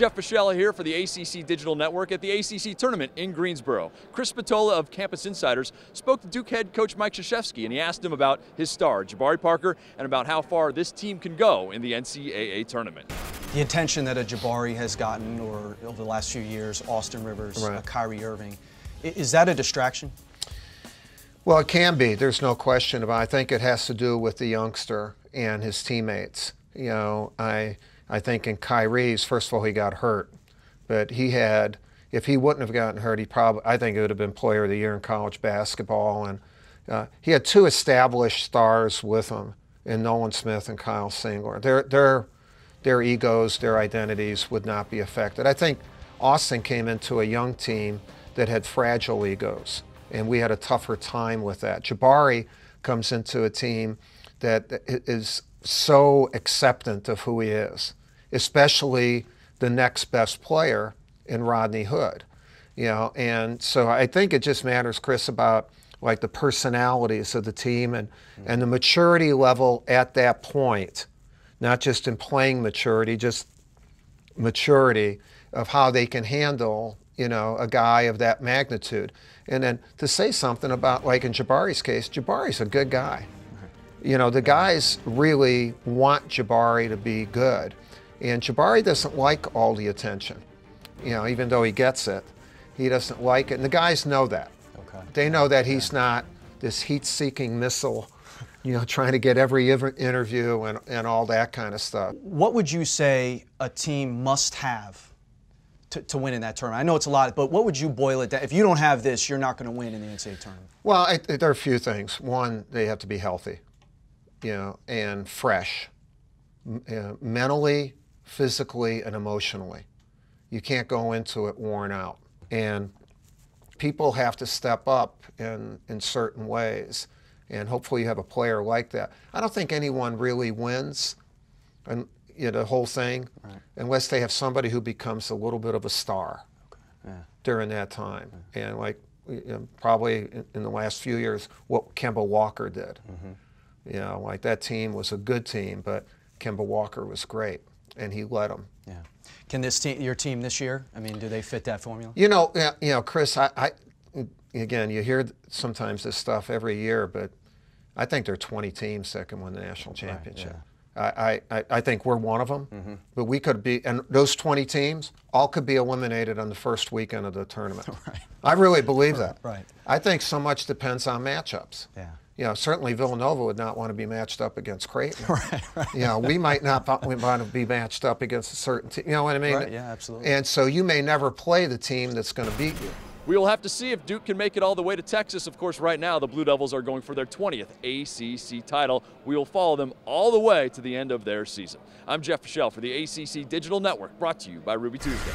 Jeff Spatola here for the ACC Digital Network at the ACC Tournament in Greensboro. Chris Spatola of Campus Insiders spoke to Duke head coach Mike Krzyzewski, and he asked him about his star, Jabari Parker, and about how far this team can go in the NCAA Tournament. The attention that a Jabari has gotten over the last few years, Austin Rivers, right. Kyrie Irving, is that a distraction? Well, it can be. There's no question about it. I think it has to do with the youngster and his teammates. You know, I think in Kyrie's, first of all, he got hurt. But he had, if he wouldn't have gotten hurt, I think it would have been Player of the Year in college basketball. And he had two established stars with him in Nolan Smith and Kyle Singler. Their egos, their identities would not be affected. I think Austin came into a young team that had fragile egos, and we had a tougher time with that. Jabari comes into a team that is so acceptant of who he is, especially the next best player in Rodney Hood. You know, and so I think it just matters, Chris, about like the personalities of the team and the maturity level at that point, not just in playing maturity, just maturity of how they can handle, you know, a guy of that magnitude. And then to say something about, like in Jabari's case, Jabari's a good guy. You know, the guys really want Jabari to be good. And Jabari doesn't like all the attention. You know, even though he gets it, he doesn't like it. And the guys know that. Okay. They know that he's not this heat-seeking missile, you know, trying to get every interview and all that kind of stuff. What would you say a team must have to win in that tournament? I know it's a lot, but what would you boil it down? If you don't have this, you're not going to win in the NCAA tournament. Well, there are a few things. One, they have to be healthy, you know, and fresh, mentally, physically, and emotionally. You can't go into it worn out. And people have to step up in certain ways. And hopefully you have a player like that. I don't think anyone really wins and the whole thing unless they have somebody who becomes a little bit of a star during that time. And like probably in the last few years, what Kemba Walker did. You know, like that team was a good team, but Kemba Walker was great, and he led them. Yeah. Can this team, your team this year, I mean, do they fit that formula? You know, Chris, again, you hear sometimes this stuff every year, but I think there are 20 teams that can win the national championship. Right, yeah. I think we're one of them, but we could be, and those 20 teams all could be eliminated on the first weekend of the tournament. Right. I really believe that. Right. I think so much depends on matchups. Yeah. You know, certainly Villanova would not want to be matched up against Creighton. Right. You know, we might not want to be matched up against a certain team. You know what I mean? Right. Yeah, absolutely. And so you may never play the team that's going to beat you. We will have to see if Duke can make it all the way to Texas. Of course, right now, the Blue Devils are going for their 20th ACC title. We will follow them all the way to the end of their season. I'm Jeff Spatola for the ACC Digital Network, brought to you by Ruby Tuesday.